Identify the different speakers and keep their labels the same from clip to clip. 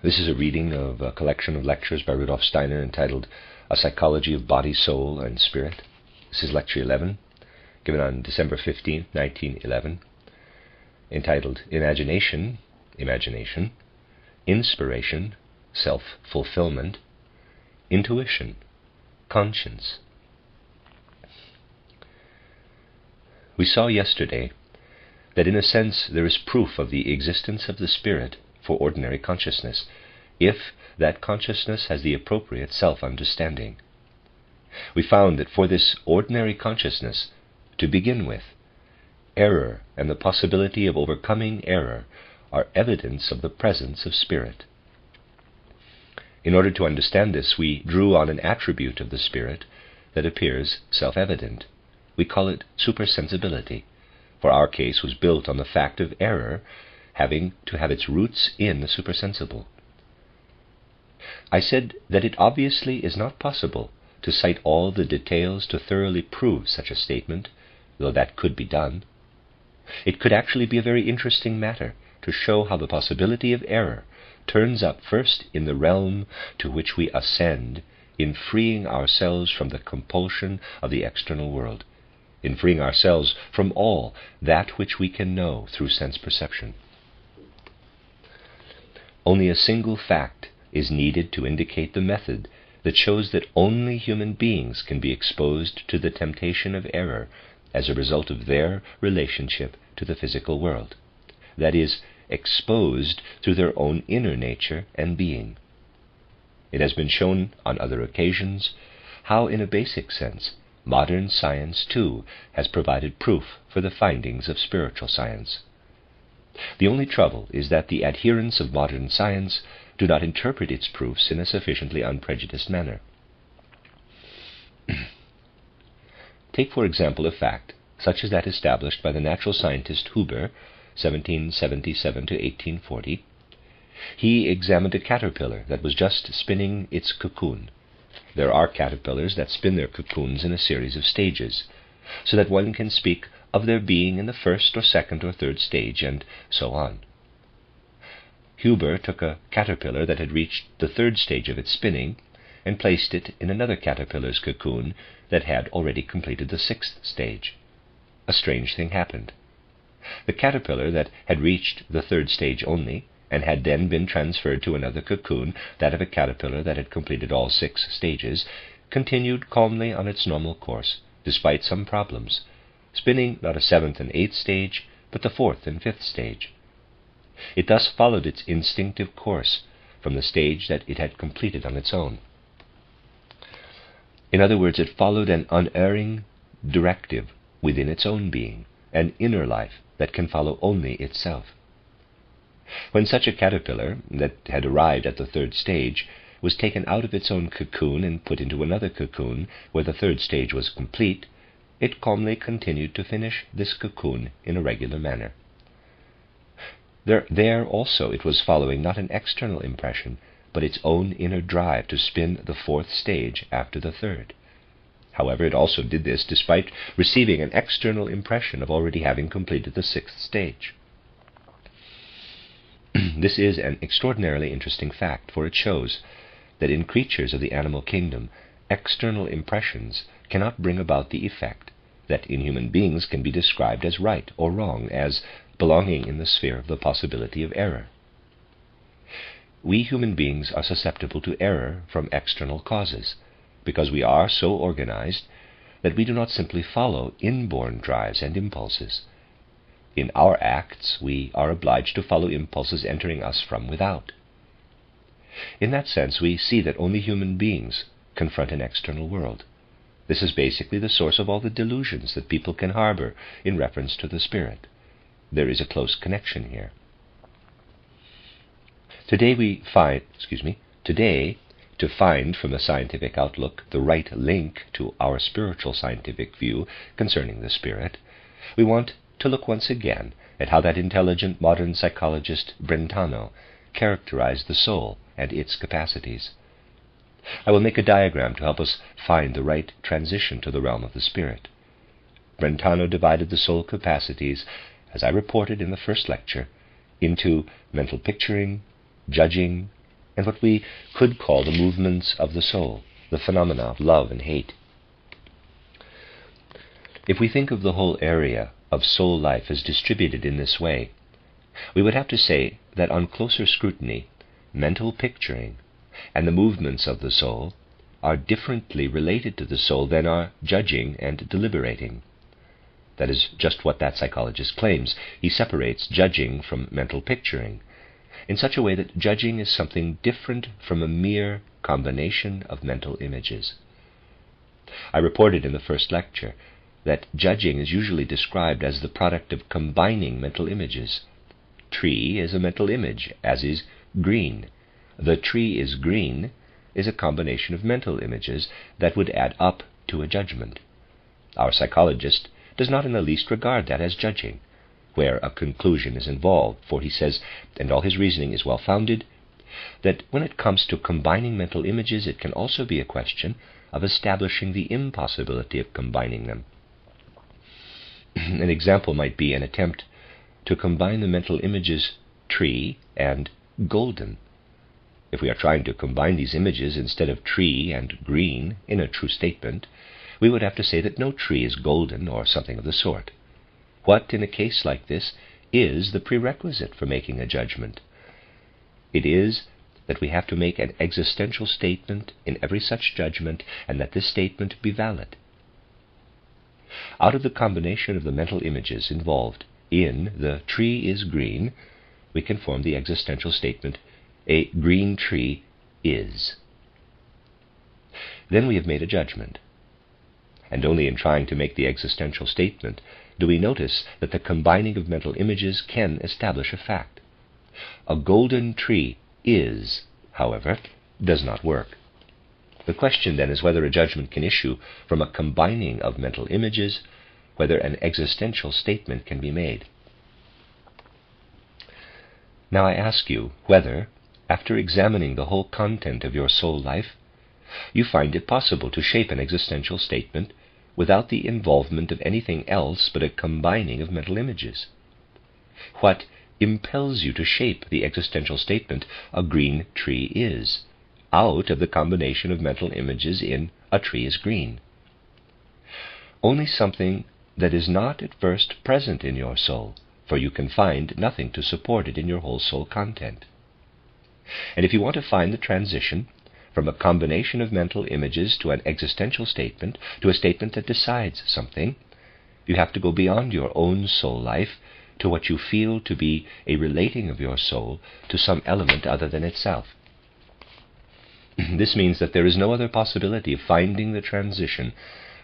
Speaker 1: This is a reading of a collection of lectures by Rudolf Steiner entitled A Psychology of Body, Soul, and Spirit. This is Lecture 11, given on December 15, 1911, entitled Imagination, Inspiration, Self-Fulfillment, Intuition, Conscience. We saw yesterday that in a sense there is proof of the existence of the spirit for ordinary consciousness, if that consciousness has the appropriate self-understanding. We found that for this ordinary consciousness, to begin with, error and the possibility of overcoming error are evidence of the presence of spirit. In order to understand this, we drew on an attribute of the spirit that appears self-evident. We call it supersensibility, for our case was built on the fact of error having to have its roots in the supersensible. I said that it obviously is not possible to cite all the details to thoroughly prove such a statement, though that could be done. It could actually be a very interesting matter to show how the possibility of error turns up first in the realm to which we ascend in freeing ourselves from the compulsion of the external world, in freeing ourselves from all that which we can know through sense perception. Only a single fact is needed to indicate the method that shows that only human beings can be exposed to the temptation of error as a result of their relationship to the physical world, that is, exposed through their own inner nature and being. It has been shown on other occasions how, in a basic sense, modern science, too, has provided proof for the findings of spiritual science. The only trouble is that the adherents of modern science do not interpret its proofs in a sufficiently unprejudiced manner. Take, for example, a fact such as that established by the natural scientist Huber, 1777 to 1840. He examined a caterpillar that was just spinning its cocoon. There are caterpillars that spin their cocoons in a series of stages, so that one can speak of their being in the first or second or third stage, and so on. Huber took a caterpillar that had reached the third stage of its spinning and placed it in another caterpillar's cocoon that had already completed the sixth stage. A strange thing happened. The caterpillar that had reached the third stage only, and had then been transferred to another cocoon, that of a caterpillar that had completed all 6 stages, continued calmly on its normal course, despite some problems, spinning not a 7th and 8th stage, but the 4th and 5th stage. It thus followed its instinctive course from the stage that it had completed on its own. In other words, it followed an unerring directive within its own being, an inner life that can follow only itself. When such a caterpillar that had arrived at the third stage was taken out of its own cocoon and put into another cocoon where the third stage was complete, it calmly continued to finish this cocoon in a regular manner. There also it was following not an external impression, but its own inner drive to spin the 4th stage after the 3rd. However, it also did this despite receiving an external impression of already having completed the 6th stage. This is an extraordinarily interesting fact, for it shows that in creatures of the animal kingdom, external impressions cannot bring about the effect that in human beings can be described as right or wrong, as belonging in the sphere of the possibility of error. We human beings are susceptible to error from external causes, because we are so organized that we do not simply follow inborn drives and impulses. In our acts, we are obliged to follow impulses entering us from without. In that sense, we see that only human beings confront an external world. This is basically the source of all the delusions that people can harbor in reference to the spirit. There is a close connection here. Today, to find from the scientific outlook the right link to our spiritual scientific view concerning the spirit, we want to look once again at how that intelligent modern psychologist Brentano characterized the soul and its capacities. I will make a diagram to help us find the right transition to the realm of the spirit. Brentano divided the soul capacities, as I reported in the first lecture, into mental picturing, judging, and what we could call the movements of the soul, the phenomena of love and hate. If we think of the whole area of soul life as distributed in this way, we would have to say that on closer scrutiny, mental picturing and the movements of the soul are differently related to the soul than are judging and deliberating. That is just what that psychologist claims. He separates judging from mental picturing in such a way that judging is something different from a mere combination of mental images. I reported in the first lecture that judging is usually described as the product of combining mental images. Tree is a mental image, as is green. The tree is green is a combination of mental images that would add up to a judgment. Our psychologist does not in the least regard that as judging, where a conclusion is involved, for he says, and all his reasoning is well-founded, that when it comes to combining mental images, it can also be a question of establishing the impossibility of combining them. An example might be an attempt to combine the mental images tree and golden. If we are trying to combine these images instead of tree and green in a true statement, we would have to say that no tree is golden or something of the sort. What, in a case like this, is the prerequisite for making a judgment? It is that we have to make an existential statement in every such judgment, and that this statement be valid. Out of the combination of the mental images involved in the tree is green, we can form the existential statement, a green tree is. Then we have made a judgment. And only in trying to make the existential statement do we notice that the combining of mental images can establish a fact. A golden tree is, however, does not work. The question then is whether a judgment can issue from a combining of mental images, whether an existential statement can be made. Now I ask you whether, after examining the whole content of your soul life, you find it possible to shape an existential statement without the involvement of anything else but a combining of mental images. What impels you to shape the existential statement, a green tree is, out of the combination of mental images in a tree is green? Only something that is not at first present in your soul, for you can find nothing to support it in your whole soul content. And if you want to find the transition from a combination of mental images to an existential statement, to a statement that decides something, you have to go beyond your own soul life to what you feel to be a relating of your soul to some element other than itself. This means that there is no other possibility of finding the transition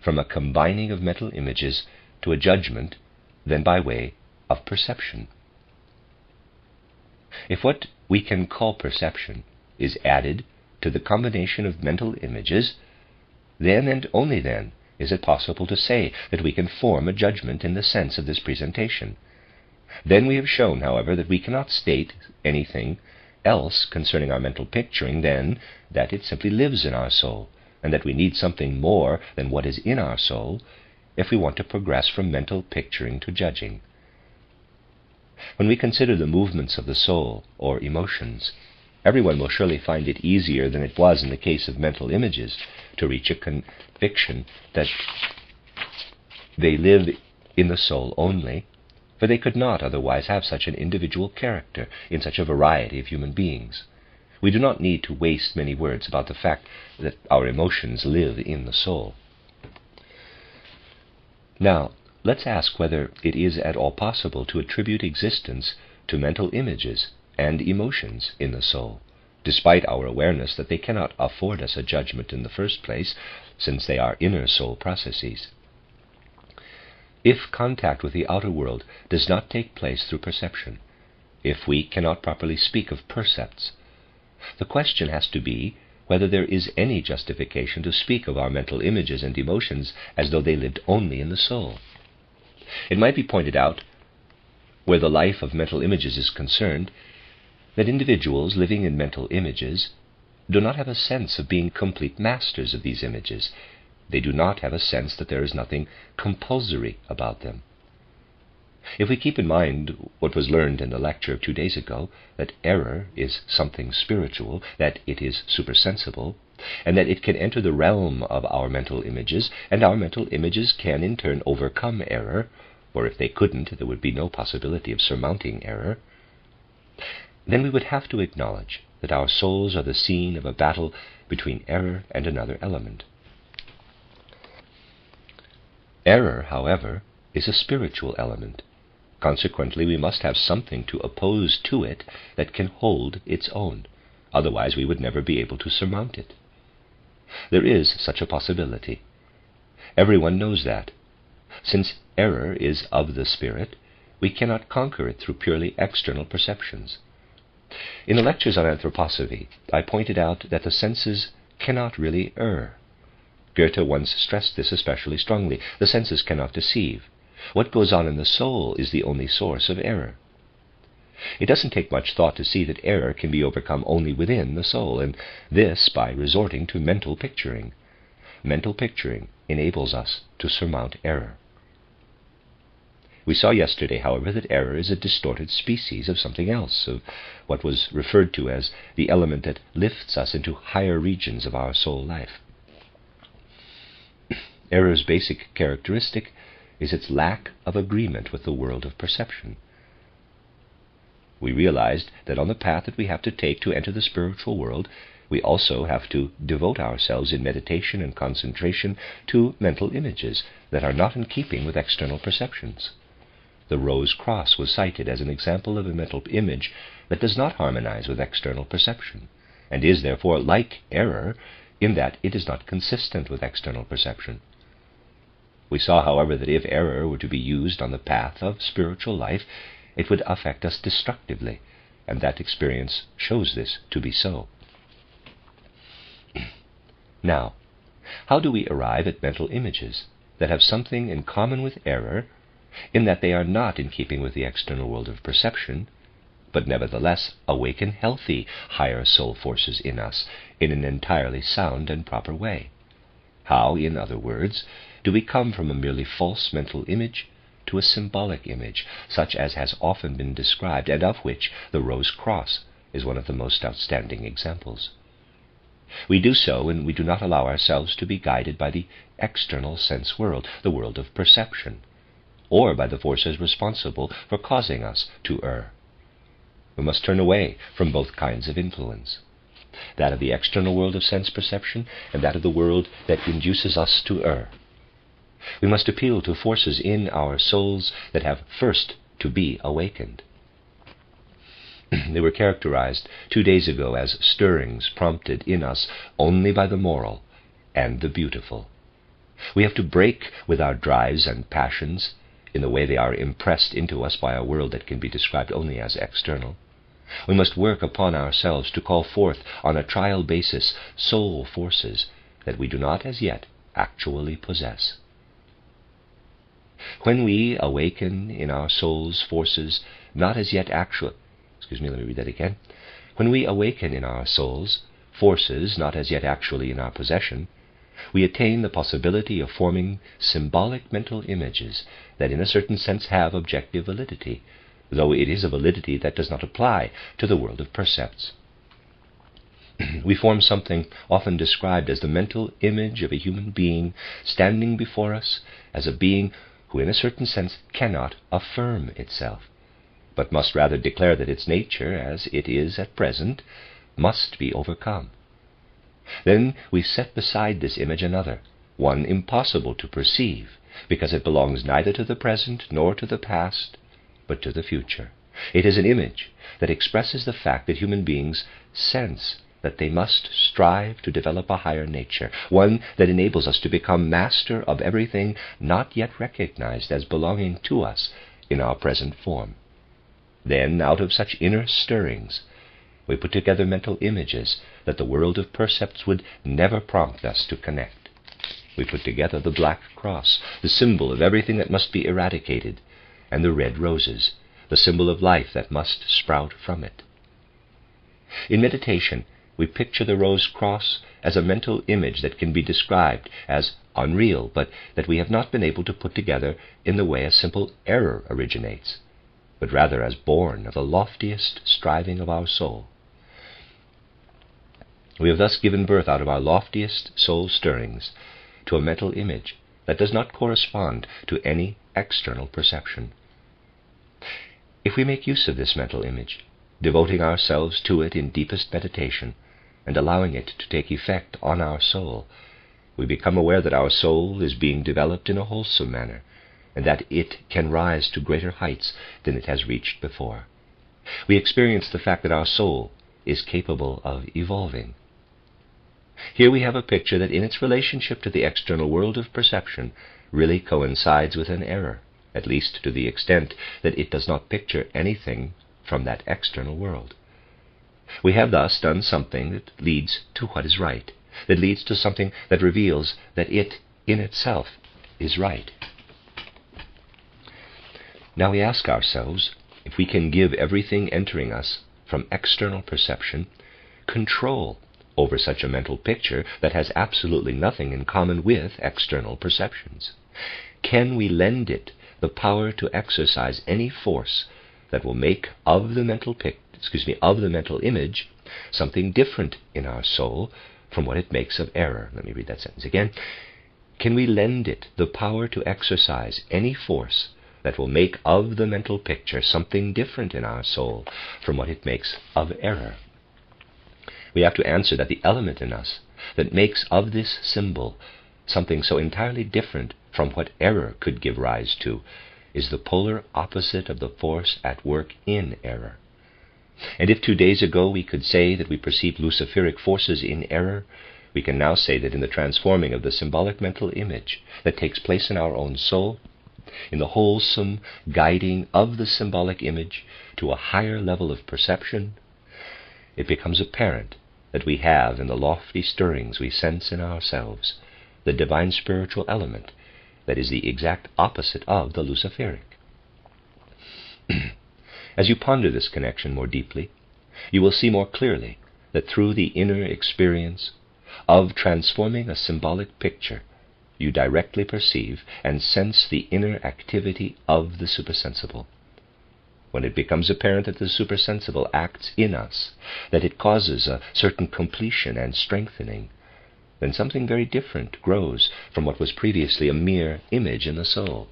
Speaker 1: from a combining of mental images to a judgment than by way of perception. If what we can call perception is added to the combination of mental images, then and only then is it possible to say that we can form a judgment in the sense of this presentation. Then we have shown, however, that we cannot state anything else concerning our mental picturing than that it simply lives in our soul, and that we need something more than what is in our soul if we want to progress from mental picturing to judging. When we consider the movements of the soul, or emotions, everyone will surely find it easier than it was in the case of mental images to reach a conviction that they live in the soul only, for they could not otherwise have such an individual character in such a variety of human beings. We do not need to waste many words about the fact that our emotions live in the soul. Now, let's ask whether it is at all possible to attribute existence to mental images and emotions in the soul, despite our awareness that they cannot afford us a judgment in the first place, since they are inner soul processes. If contact with the outer world does not take place through perception, if we cannot properly speak of percepts, the question has to be whether there is any justification to speak of our mental images and emotions as though they lived only in the soul. It might be pointed out, where the life of mental images is concerned, that individuals living in mental images do not have a sense of being complete masters of these images. They do not have a sense that there is nothing compulsory about them. If we keep in mind what was learned in the lecture of 2 days ago, that error is something spiritual, that it is supersensible, and that it can enter the realm of our mental images, and our mental images can in turn overcome error, for if they couldn't, there would be no possibility of surmounting error, then we would have to acknowledge that our souls are the scene of a battle between error and another element. Error, however, is a spiritual element. Consequently, we must have something to oppose to it that can hold its own. Otherwise, we would never be able to surmount it. There is such a possibility. Everyone knows that. Since error is of the spirit, we cannot conquer it through purely external perceptions. In the lectures on Anthroposophy, I pointed out that the senses cannot really err. Goethe once stressed this especially strongly. The senses cannot deceive. What goes on in the soul is the only source of error. It doesn't take much thought to see that error can be overcome only within the soul, and this by resorting to mental picturing. Mental picturing enables us to surmount error. We saw yesterday, however, that error is a distorted species of something else, of what was referred to as the element that lifts us into higher regions of our soul life. Error's basic characteristic is its lack of agreement with the world of perception. We realized that on the path that we have to take to enter the spiritual world, we also have to devote ourselves in meditation and concentration to mental images that are not in keeping with external perceptions. The rose cross was cited as an example of a mental image that does not harmonize with external perception, and is therefore like error in that it is not consistent with external perception. We saw, however, that if error were to be used on the path of spiritual life, it would affect us destructively, and that experience shows this to be so. Now, how do we arrive at mental images that have something in common with error, in that they are not in keeping with the external world of perception, but nevertheless awaken healthy, higher soul forces in us in an entirely sound and proper way? How, in other words, do we come from a merely false mental image to a symbolic image, such as has often been described, and of which the rose cross is one of the most outstanding examples? We do so when we do not allow ourselves to be guided by the external sense world, the world of perception, or by the forces responsible for causing us to err. We must turn away from both kinds of influence, that of the external world of sense perception and that of the world that induces us to err. We must appeal to forces in our souls that have first to be awakened. They were characterized 2 days ago as stirrings prompted in us only by the moral and the beautiful. We have to break with our drives and passions in the way they are impressed into us by a world that can be described only as external. We must work upon ourselves to call forth on a trial basis soul forces that we do not as yet actually possess. When we awaken in our soul's forces not as yet When we awaken in our souls forces not as yet actually in our possession, we attain the possibility of forming symbolic mental images that in a certain sense have objective validity, though it is a validity that does not apply to the world of percepts. We form something often described as the mental image of a human being standing before us as a being who in a certain sense cannot affirm itself, but must rather declare that its nature, as it is at present, must be overcome. Then we set beside this image another, one impossible to perceive, because it belongs neither to the present nor to the past, but to the future. It is an image that expresses the fact that human beings sense that they must strive to develop a higher nature, one that enables us to become master of everything not yet recognized as belonging to us in our present form. Then, out of such inner stirrings, we put together mental images that the world of percepts would never prompt us to connect. We put together the black cross, the symbol of everything that must be eradicated, and the red roses, the symbol of life that must sprout from it. In meditation, we picture the rose cross as a mental image that can be described as unreal, but that we have not been able to put together in the way a simple error originates, but rather as born of the loftiest striving of our soul. We have thus given birth out of our loftiest soul stirrings to a mental image that does not correspond to any external perception. If we make use of this mental image, devoting ourselves to it in deepest meditation, and allowing it to take effect on our soul, we become aware that our soul is being developed in a wholesome manner, and that it can rise to greater heights than it has reached before. We experience the fact that our soul is capable of evolving. Here we have a picture that in its relationship to the external world of perception really coincides with an error, at least to the extent that it does not picture anything from that external world. We have thus done something that leads to what is right, that leads to something that reveals that it in itself is right. Now we ask ourselves if we can give everything entering us from external perception control over such a mental picture that has absolutely nothing in common with external perceptions. Can we lend it the power to exercise any force that will make of the mental image something different in our soul from what it makes of error? Let me read that sentence again. Can we lend it the power to exercise any force that will make of the mental picture something different in our soul from what it makes of error? We have to answer that the element in us that makes of this symbol something so entirely different from what error could give rise to is the polar opposite of the force at work in error. And if 2 days ago we could say that we perceived luciferic forces in error, we can now say that in the transforming of the symbolic mental image that takes place in our own soul, in the wholesome guiding of the symbolic image to a higher level of perception, it becomes apparent that we have in the lofty stirrings we sense in ourselves the divine spiritual element that is the exact opposite of the luciferic. As you ponder this connection more deeply, you will see more clearly that through the inner experience of transforming a symbolic picture, you directly perceive and sense the inner activity of the supersensible. When it becomes apparent that the supersensible acts in us, that it causes a certain completion and strengthening, then something very different grows from what was previously a mere image in the soul,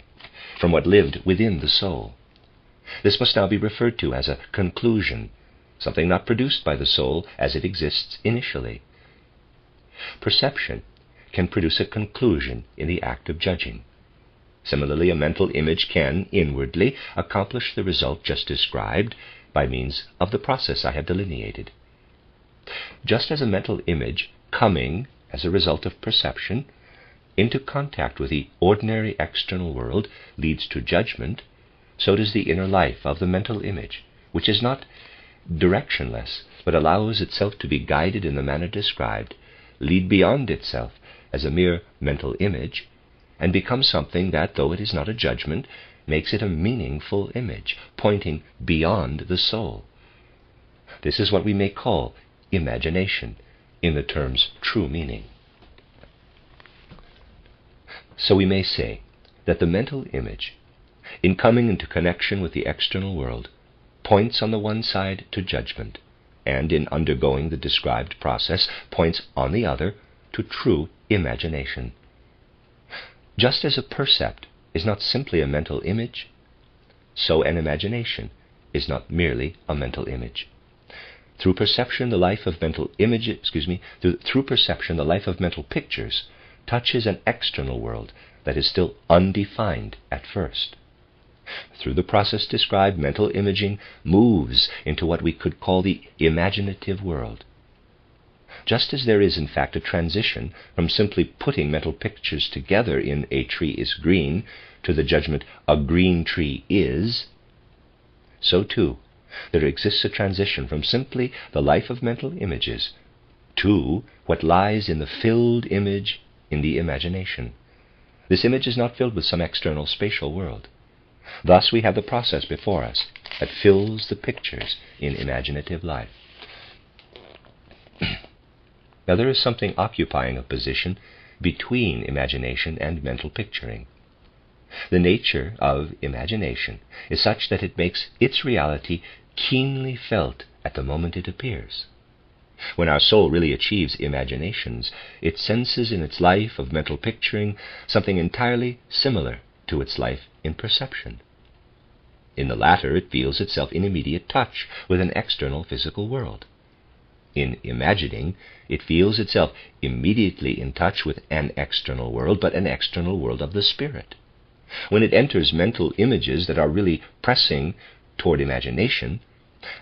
Speaker 1: from what lived within the soul. This must now be referred to as a conclusion, something not produced by the soul as it exists initially. Perception can produce a conclusion in the act of judging. Similarly, a mental image can, inwardly, accomplish the result just described by means of the process I have delineated. Just as a mental image, coming, as a result of perception, into contact with the ordinary external world leads to judgment, so does the inner life of the mental image, which is not directionless, but allows itself to be guided in the manner described, lead beyond itself as a mere mental image, and become something that, though it is not a judgment, makes it a meaningful image, pointing beyond the soul. This is what we may call imagination, in the term's true meaning. So we may say that the mental image, in coming into connection with the external world, points on the one side to judgment, and in undergoing the described process, points on the other to true imagination. Just as a percept is not simply a mental image, so an imagination is not merely a mental image. Through perception, the life of mental pictures touches an external world that is still undefined at first. Through the process described, mental imaging moves into what we could call the imaginative world. Just as there is in fact a transition from simply putting mental pictures together in "a tree is green" to the judgment "a green tree is," so too there exists a transition from simply the life of mental images to what lies in the filled image in the imagination. This image is not filled with some external spatial world. Thus we have the process before us that fills the pictures in imaginative life. Now there is something occupying a position between imagination and mental picturing. The nature of imagination is such that it makes its reality keenly felt at the moment it appears. When our soul really achieves imaginations, it senses in its life of mental picturing something entirely similar to its life in perception. In the latter, it feels itself in immediate touch with an external physical world. In imagining, it feels itself immediately in touch with an external world, but an external world of the spirit. When it enters mental images that are really pressing toward imagination,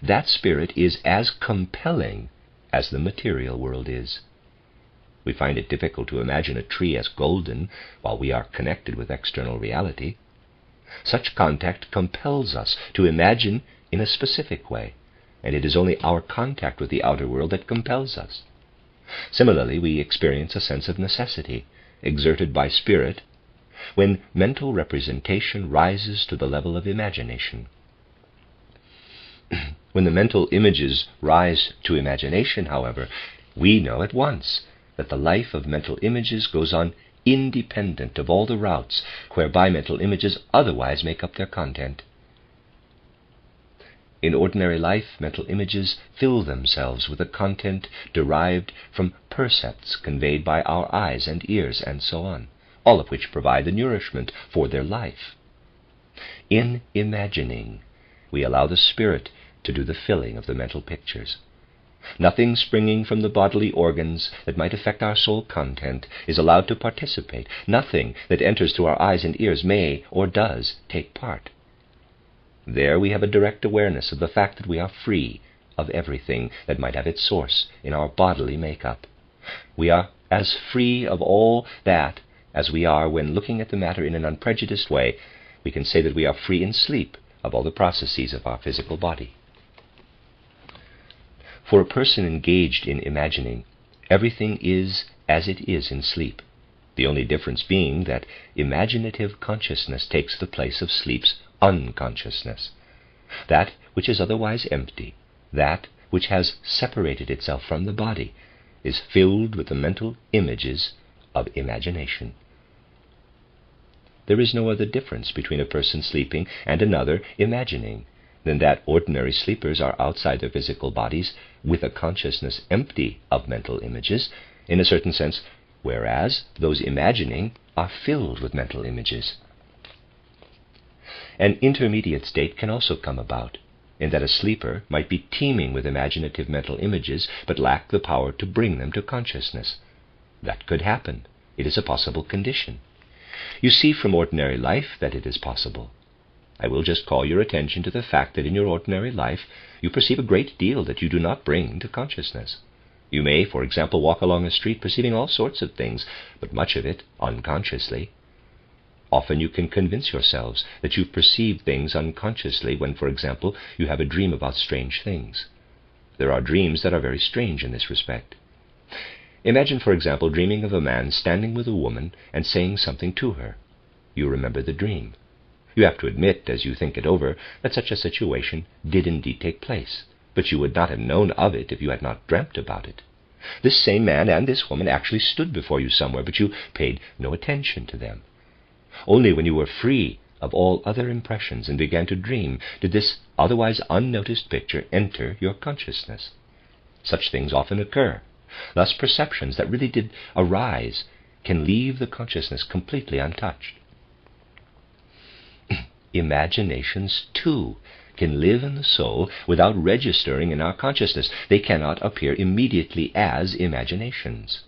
Speaker 1: that spirit is as compelling as the material world is. We find it difficult to imagine a tree as golden while we are connected with external reality. Such contact compels us to imagine in a specific way, and it is only our contact with the outer world that compels us. Similarly, we experience a sense of necessity, exerted by spirit, when mental representation rises to the level of imagination. When the mental images rise to imagination, however, we know at once that the life of mental images goes on independent of all the routes whereby mental images otherwise make up their content. In ordinary life, mental images fill themselves with a content derived from percepts conveyed by our eyes and ears, and so on, all of which provide the nourishment for their life. In imagining, we allow the spirit to do the filling of the mental pictures. Nothing springing from the bodily organs that might affect our soul content is allowed to participate. Nothing that enters through our eyes and ears may or does take part. There we have a direct awareness of the fact that we are free of everything that might have its source in our bodily makeup. We are as free of all that as we are when, looking at the matter in an unprejudiced way, we can say that we are free in sleep of all the processes of our physical body. For a person engaged in imagining, everything is as it is in sleep, the only difference being that imaginative consciousness takes the place of sleep's unconsciousness. That which is otherwise empty, that which has separated itself from the body, is filled with the mental images of imagination. There is no other difference between a person sleeping and another imagining than that ordinary sleepers are outside their physical bodies with a consciousness empty of mental images, in a certain sense, whereas those imagining are filled with mental images. An intermediate state can also come about, in that a sleeper might be teeming with imaginative mental images, but lack the power to bring them to consciousness. That could happen. It is a possible condition. You see from ordinary life that it is possible. I will just call your attention to the fact that in your ordinary life you perceive a great deal that you do not bring to consciousness. You may, for example, walk along a street perceiving all sorts of things, but much of it unconsciously. Often you can convince yourselves that you've perceived things unconsciously when, for example, you have a dream about strange things. There are dreams that are very strange in this respect. Imagine, for example, dreaming of a man standing with a woman and saying something to her. You remember the dream. You have to admit, as you think it over, that such a situation did indeed take place, but you would not have known of it if you had not dreamt about it. This same man and this woman actually stood before you somewhere, but you paid no attention to them. Only when you were free of all other impressions and began to dream did this otherwise unnoticed picture enter your consciousness. Such things often occur. Thus perceptions that really did arise can leave the consciousness completely untouched. Imaginations, too, can live in the soul without registering in our consciousness. They cannot appear immediately as imaginations.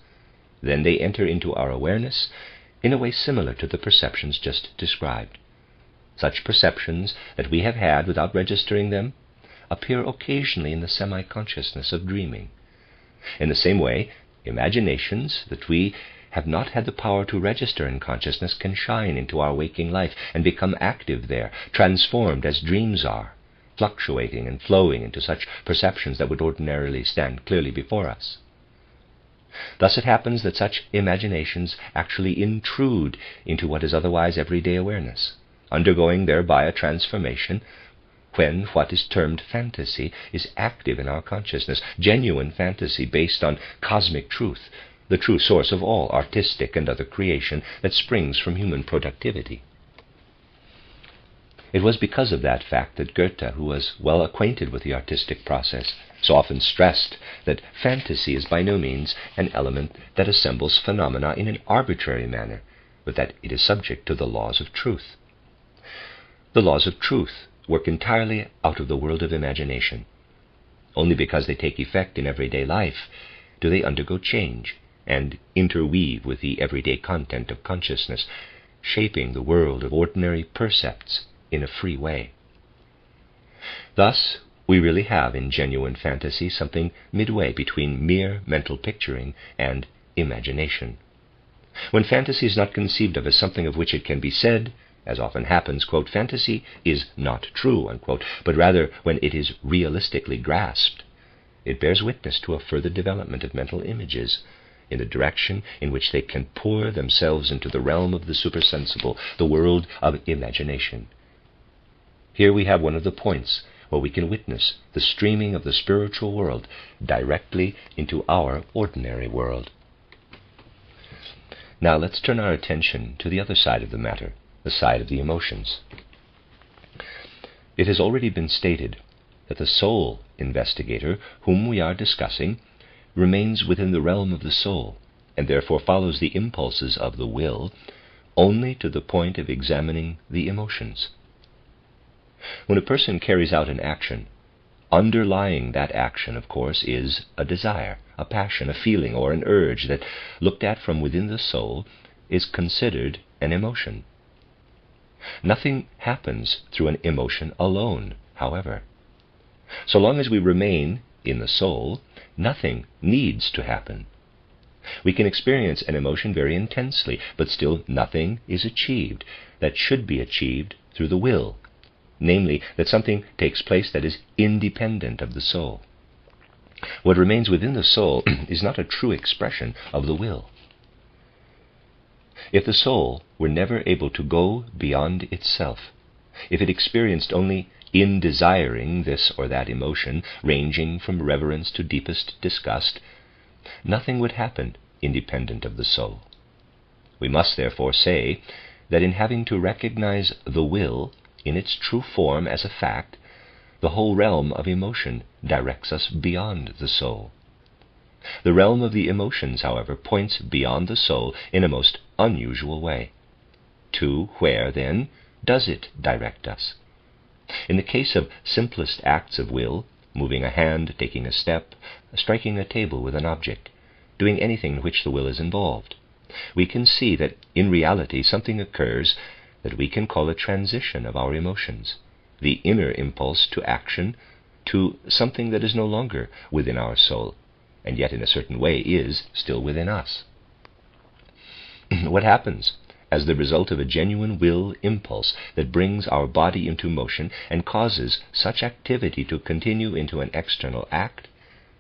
Speaker 1: Then they enter into our awareness in a way similar to the perceptions just described. Such perceptions that we have had without registering them appear occasionally in the semi-consciousness of dreaming. In the same way, imaginations that we have not had the power to register in consciousness can shine into our waking life and become active there, transformed as dreams are, fluctuating and flowing into such perceptions that would ordinarily stand clearly before us. Thus it happens that such imaginations actually intrude into what is otherwise everyday awareness, undergoing thereby a transformation when what is termed fantasy is active in our consciousness, genuine fantasy based on cosmic truth, the true source of all artistic and other creation that springs from human productivity. It was because of that fact that Goethe, who was well acquainted with the artistic process, so often stressed that fantasy is by no means an element that assembles phenomena in an arbitrary manner, but that it is subject to the laws of truth. The laws of truth work entirely out of the world of imagination. Only because they take effect in everyday life do they undergo change and interweave with the everyday content of consciousness, shaping the world of ordinary percepts in a free way. Thus, we really have in genuine fantasy something midway between mere mental picturing and imagination. When fantasy is not conceived of as something of which it can be said, as often happens, quote, fantasy is not true, unquote, but rather when it is realistically grasped, it bears witness to a further development of mental images in the direction in which they can pour themselves into the realm of the supersensible, the world of imagination. Here we have one of the points where we can witness the streaming of the spiritual world directly into our ordinary world. Now let's turn our attention to the other side of the matter, the side of the emotions. It has already been stated that the soul investigator whom we are discussing remains within the realm of the soul, and therefore follows the impulses of the will only to the point of examining the emotions. When a person carries out an action, underlying that action, of course, is a desire, a passion, a feeling, or an urge that, looked at from within the soul, is considered an emotion. Nothing happens through an emotion alone, however. So long as we remain in the soul, nothing needs to happen. We can experience an emotion very intensely, but still nothing is achieved that should be achieved through the will, namely, that something takes place that is independent of the soul. What remains within the soul is not a true expression of the will. If the soul were never able to go beyond itself, if it experienced only in desiring this or that emotion, ranging from reverence to deepest disgust, nothing would happen independent of the soul. We must therefore say that in having to recognize the will in its true form as a fact, the whole realm of emotion directs us beyond the soul. The realm of the emotions, however, points beyond the soul in a most unusual way. To where, then, does it direct us? In the case of simplest acts of will, moving a hand, taking a step, striking a table with an object, doing anything in which the will is involved, we can see that in reality something occurs that we can call a transition of our emotions, the inner impulse to action, to something that is no longer within our soul, and yet in a certain way is still within us. What happens as the result of a genuine will impulse that brings our body into motion and causes such activity to continue into an external act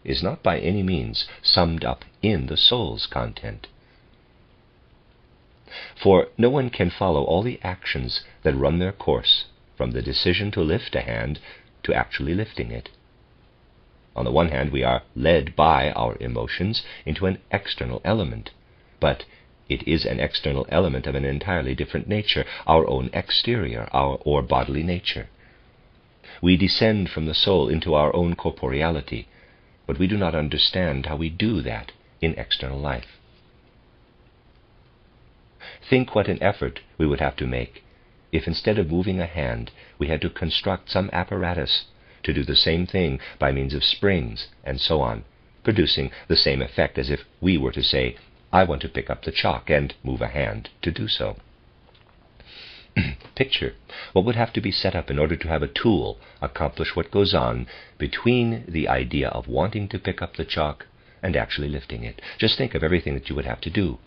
Speaker 1: is not by any means summed up in the soul's content. For no one can follow all the actions that run their course, from the decision to lift a hand to actually lifting it. On the one hand, we are led by our emotions into an external element, but it is an external element of an entirely different nature, our own exterior, or bodily nature. We descend from the soul into our own corporeality, but we do not understand how we do that in external life. Think what an effort we would have to make if instead of moving a hand, we had to construct some apparatus to do the same thing by means of springs and so on, producing the same effect as if we were to say, I want to pick up the chalk and move a hand to do so. Picture what would have to be set up in order to have a tool accomplish what goes on between the idea of wanting to pick up the chalk and actually lifting it. Just think of everything that you would have to do.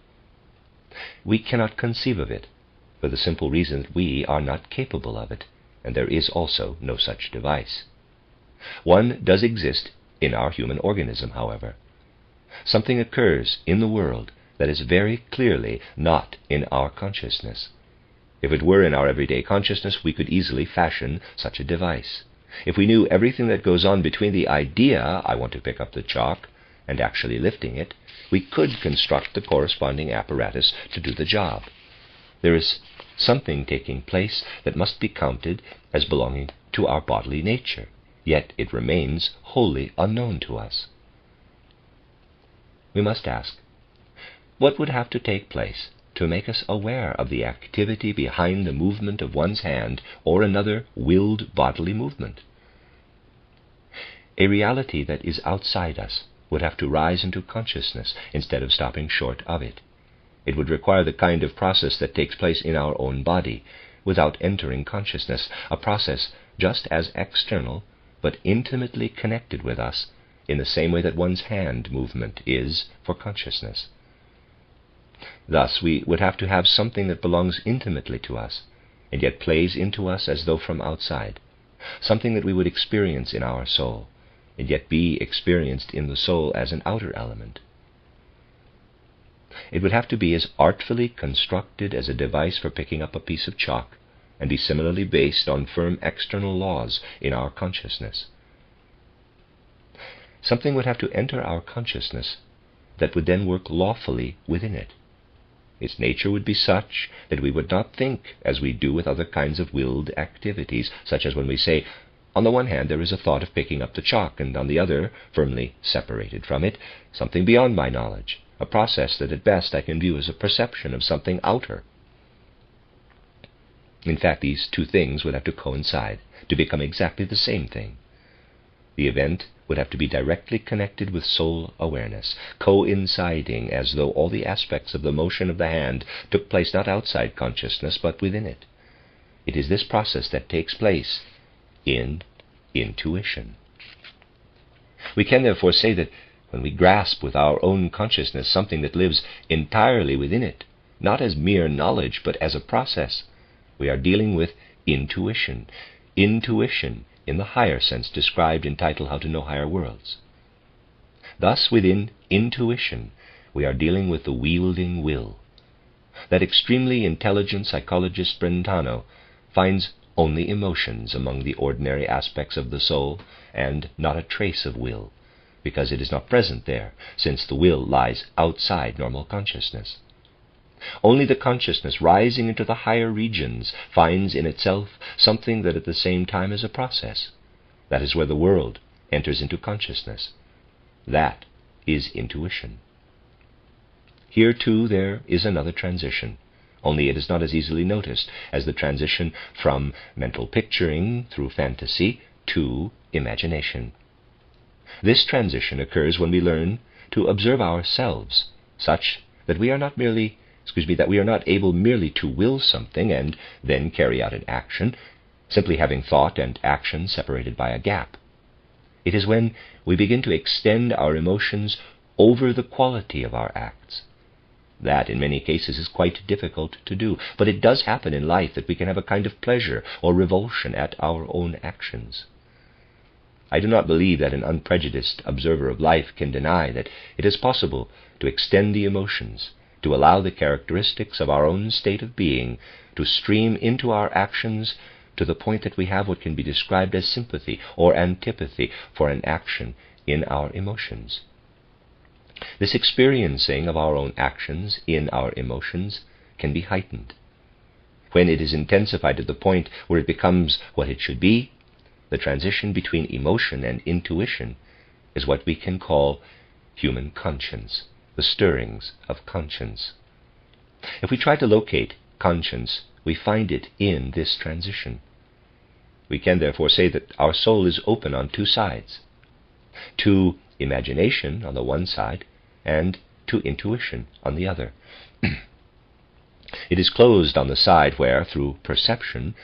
Speaker 1: We cannot conceive of it for the simple reason that we are not capable of it, and there is also no such device. One does exist in our human organism, however. Something occurs in the world that is very clearly not in our consciousness. If it were in our everyday consciousness, we could easily fashion such a device. If we knew everything that goes on between the idea, I want to pick up the chalk, and actually lifting it, we could construct the corresponding apparatus to do the job. There is something taking place that must be counted as belonging to our bodily nature, yet it remains wholly unknown to us. We must ask, what would have to take place to make us aware of the activity behind the movement of one's hand or another willed bodily movement? A reality that is outside us would have to rise into consciousness instead of stopping short of it. It would require the kind of process that takes place in our own body without entering consciousness, a process just as external but intimately connected with us in the same way that one's hand movement is for consciousness. Thus, we would have to have something that belongs intimately to us, and yet plays into us as though from outside, something that we would experience in our soul, and yet be experienced in the soul as an outer element. It would have to be as artfully constructed as a device for picking up a piece of chalk, and be similarly based on firm external laws in our consciousness. Something would have to enter our consciousness that would then work lawfully within it. Its nature would be such that we would not think as we do with other kinds of willed activities, such as when we say, on the one hand there is a thought of picking up the chalk, and on the other, firmly separated from it, something beyond my knowledge, a process that at best I can view as a perception of something outer. In fact, these two things would have to coincide to become exactly the same thing. The event would have to be directly connected with soul awareness, coinciding as though all the aspects of the motion of the hand took place not outside consciousness but within it. It is this process that takes place in intuition. We can therefore say that when we grasp with our own consciousness something that lives entirely within it, not as mere knowledge but as a process, we are dealing with intuition. Intuition in the higher sense described in title How to Know Higher Worlds. Thus, within intuition, we are dealing with the wielding will. That extremely intelligent psychologist Brentano finds only emotions among the ordinary aspects of the soul, and not a trace of will, because it is not present there, since the will lies outside normal consciousness. Only the consciousness rising into the higher regions finds in itself something that at the same time is a process. That is where the world enters into consciousness. That is intuition. Here too there is another transition, only it is not as easily noticed as the transition from mental picturing through fantasy to imagination. This transition occurs when we learn to observe ourselves such that we are not able merely to will something and then carry out an action, simply having thought and action separated by a gap. It is when we begin to extend our emotions over the quality of our acts. That, in many cases, is quite difficult to do, but it does happen in life that we can have a kind of pleasure or revulsion at our own actions. I do not believe that an unprejudiced observer of life can deny that it is possible to extend the emotions, to allow the characteristics of our own state of being to stream into our actions to the point that we have what can be described as sympathy or antipathy for an action in our emotions. This experiencing of our own actions in our emotions can be heightened. When it is intensified to the point where it becomes what it should be, the transition between emotion and intuition is what we can call human conscience, the stirrings of conscience. If we try to locate conscience, we find it in this transition. We can therefore say that our soul is open on two sides, to imagination on the one side and to intuition on the other. It is closed on the side where, through perception,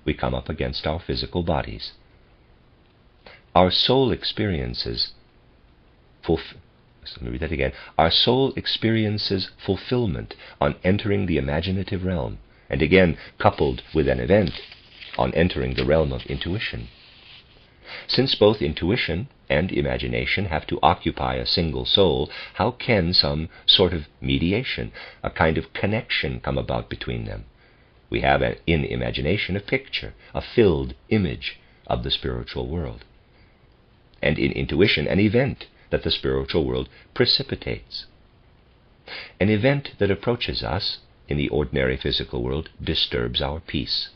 Speaker 1: we come up against our physical bodies. Our soul experiences Our soul experiences fulfillment on entering the imaginative realm, and again, coupled with an event, on entering the realm of intuition. Since both intuition and imagination have to occupy a single soul, how can some sort of mediation, a kind of connection, come about between them? We have in imagination a picture, a filled image of the spiritual world. And in intuition, an event that the spiritual world precipitates. An event that approaches us in the ordinary physical world disturbs our peace.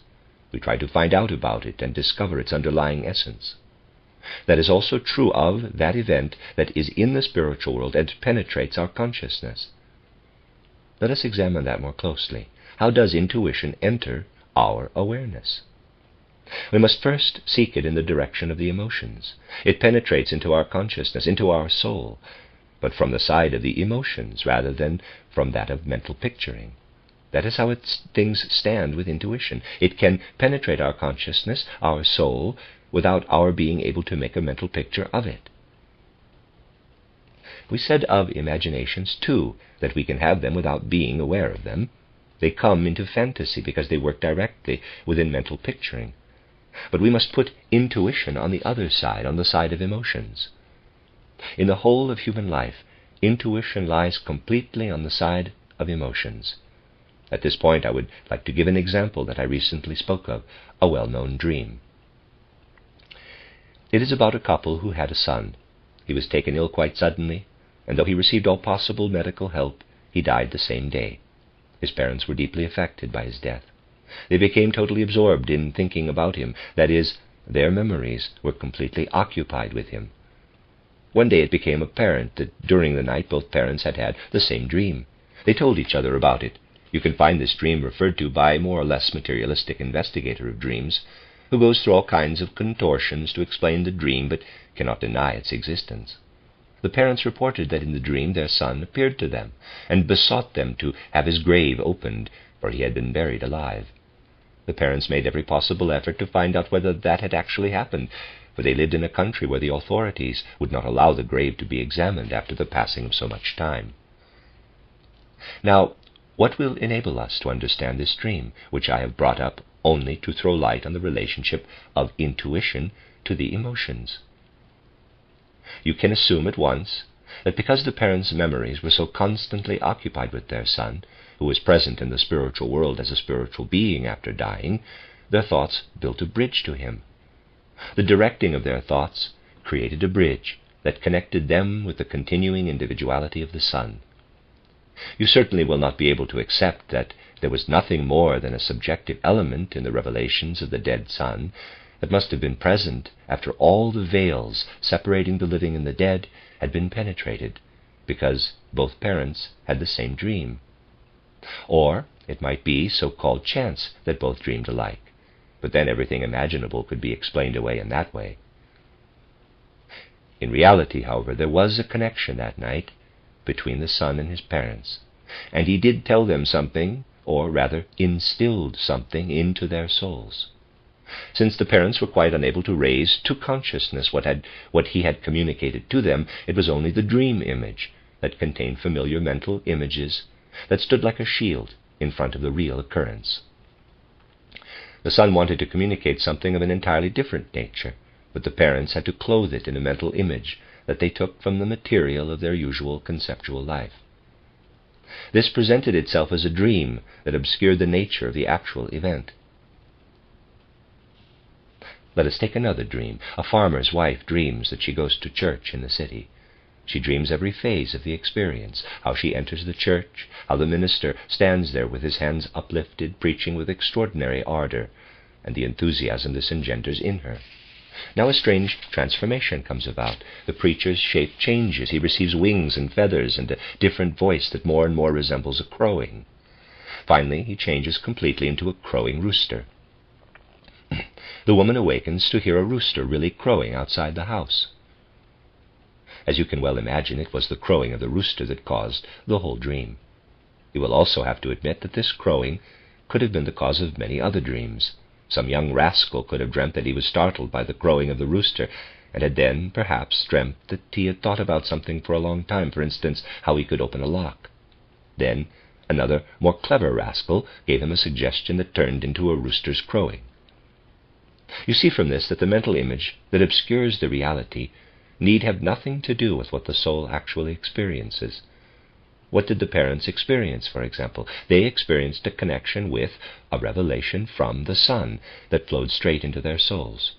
Speaker 1: We try to find out about it and discover its underlying essence. That is also true of that event that is in the spiritual world and penetrates our consciousness. Let us examine that more closely. How does intuition enter our awareness? We must first seek it in the direction of the emotions. It penetrates into our consciousness, into our soul, but from the side of the emotions rather than from that of mental picturing. That is how things stand with intuition. It can penetrate our consciousness, our soul, without our being able to make a mental picture of it. We said of imaginations, too, that we can have them without being aware of them. They come into fantasy because they work directly within mental picturing. But we must put intuition on the other side, on the side of emotions. In the whole of human life, intuition lies completely on the side of emotions. At this point, I would like to give an example that I recently spoke of, a well-known dream. It is about a couple who had a son. He was taken ill quite suddenly, and though he received all possible medical help, he died the same day. His parents were deeply affected by his death. They became totally absorbed in thinking about him. That is, their memories were completely occupied with him. One day it became apparent that during the night both parents had had the same dream. They told each other about it. You can find this dream referred to by a more or less materialistic investigator of dreams, who goes through all kinds of contortions to explain the dream but cannot deny its existence. The parents reported that in the dream their son appeared to them and besought them to have his grave opened, for he had been buried alive. The parents made every possible effort to find out whether that had actually happened, for they lived in a country where the authorities would not allow the grave to be examined after the passing of so much time. Now, what will enable us to understand this dream, which I have brought up only to throw light on the relationship of intuition to the emotions? You can assume at once that because the parents' memories were so constantly occupied with their son, who was present in the spiritual world as a spiritual being after dying, their thoughts built a bridge to him. The directing of their thoughts created a bridge that connected them with the continuing individuality of the son. You certainly will not be able to accept that there was nothing more than a subjective element in the revelations of the dead son that must have been present after all the veils separating the living and the dead had been penetrated, because both parents had the same dream. Or it might be so-called chance that both dreamed alike, but then everything imaginable could be explained away in that way. In reality, however, there was a connection that night between the son and his parents, and he did tell them something, or rather instilled something into their souls. Since the parents were quite unable to raise to consciousness what he had communicated to them, it was only the dream image that contained familiar mental images that stood like a shield in front of the real occurrence. The son wanted to communicate something of an entirely different nature, but the parents had to clothe it in a mental image that they took from the material of their usual conceptual life. This presented itself as a dream that obscured the nature of the actual event. Let us take another dream. A farmer's wife dreams that she goes to church in the city. She dreams every phase of the experience, how she enters the church, how the minister stands there with his hands uplifted, preaching with extraordinary ardor, and the enthusiasm this engenders in her. Now a strange transformation comes about. The preacher's shape changes. He receives wings and feathers and a different voice that more and more resembles a crowing. Finally, he changes completely into a crowing rooster. The woman awakens to hear a rooster really crowing outside the house. As you can well imagine, it was the crowing of the rooster that caused the whole dream. You will also have to admit that this crowing could have been the cause of many other dreams. Some young rascal could have dreamt that he was startled by the crowing of the rooster, and had then, perhaps, dreamt that he had thought about something for a long time, for instance, how he could open a lock. Then another, more clever rascal gave him a suggestion that turned into a rooster's crowing. You see from this that the mental image that obscures the reality need have nothing to do with what the soul actually experiences. What did the parents experience, for example? They experienced a connection with, a revelation from the Son that flowed straight into their souls.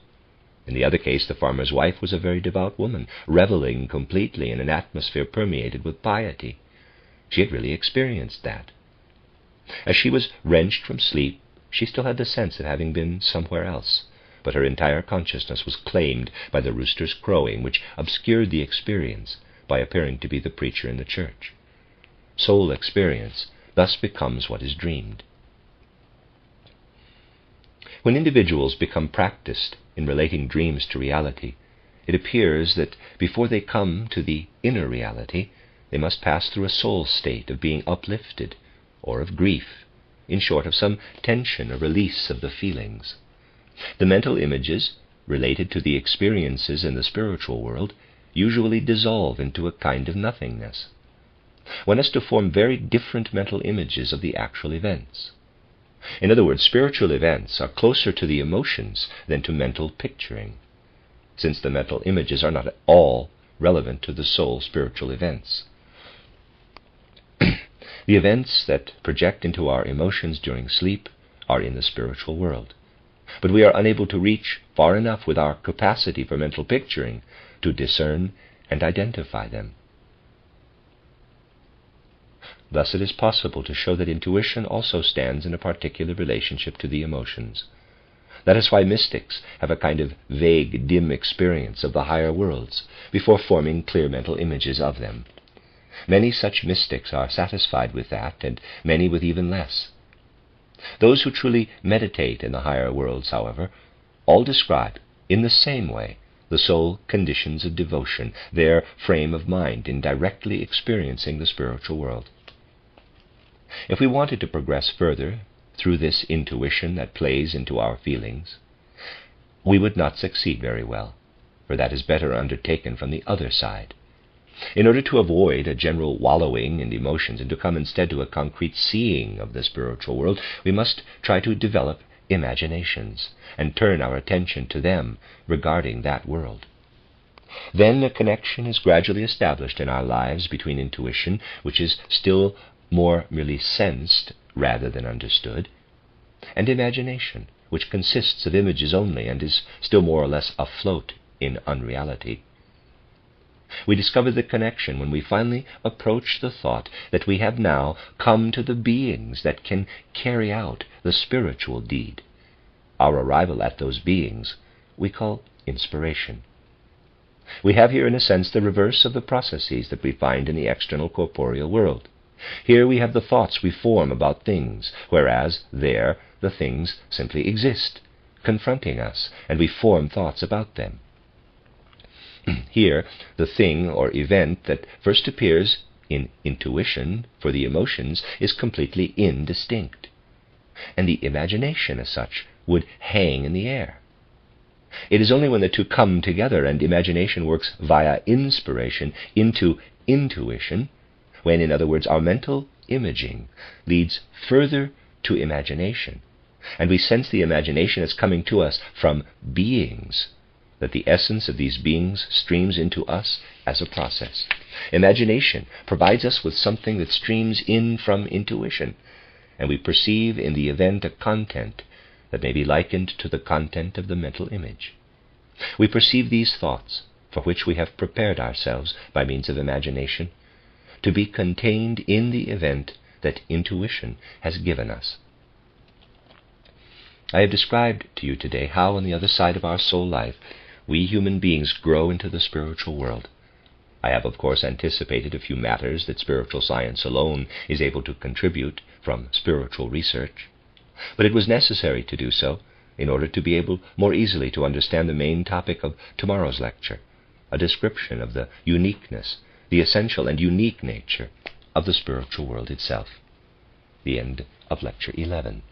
Speaker 1: In the other case, the farmer's wife was a very devout woman, reveling completely in an atmosphere permeated with piety. She had really experienced that. As she was wrenched from sleep, she still had the sense of having been somewhere else, but her entire consciousness was claimed by the rooster's crowing, which obscured the experience by appearing to be the preacher in the church. Soul experience thus becomes what is dreamed. When individuals become practiced in relating dreams to reality, it appears that before they come to the inner reality, they must pass through a soul state of being uplifted, or of grief, in short, of some tension or release of the feelings. The mental images related to the experiences in the spiritual world usually dissolve into a kind of nothingness. One has to form very different mental images of the actual events. In other words, spiritual events are closer to the emotions than to mental picturing, since the mental images are not at all relevant to the soul's spiritual events. The events that project into our emotions during sleep are in the spiritual world, but we are unable to reach far enough with our capacity for mental picturing to discern and identify them. Thus it is possible to show that intuition also stands in a particular relationship to the emotions. That is why mystics have a kind of vague, dim experience of the higher worlds before forming clear mental images of them. Many such mystics are satisfied with that, and many with even less. Those who truly meditate in the higher worlds, however, all describe, in the same way, the soul conditions of devotion, their frame of mind in directly experiencing the spiritual world. If we wanted to progress further through this intuition that plays into our feelings, we would not succeed very well, for that is better undertaken from the other side. In order to avoid a general wallowing in emotions and to come instead to a concrete seeing of the spiritual world, we must try to develop imaginations and turn our attention to them regarding that world. Then a connection is gradually established in our lives between intuition, which is still more merely sensed rather than understood, and imagination, which consists of images only and is still more or less afloat in unreality. We discover the connection when we finally approach the thought that we have now come to the beings that can carry out the spiritual deed. Our arrival at those beings we call inspiration. We have here, in a sense, the reverse of the processes that we find in the external corporeal world. Here we have the thoughts we form about things, whereas there the things simply exist, confronting us, and we form thoughts about them. Here, the thing or event that first appears in intuition for the emotions is completely indistinct, and the imagination as such would hang in the air. It is only when the two come together and imagination works via inspiration into intuition, when, in other words, our mental imaging leads further to imagination, and we sense the imagination as coming to us from beings, that the essence of these beings streams into us as a process. Imagination provides us with something that streams in from intuition, and we perceive in the event a content that may be likened to the content of the mental image. We perceive these thoughts, for which we have prepared ourselves by means of imagination, to be contained in the event that intuition has given us. I have described to you today how, on the other side of our soul life, we human beings grow into the spiritual world. I have, of course, anticipated a few matters that spiritual science alone is able to contribute from spiritual research, but it was necessary to do so in order to be able more easily to understand the main topic of tomorrow's lecture, a description of the uniqueness, the essential and unique nature of the spiritual world itself. The end of Lecture 11.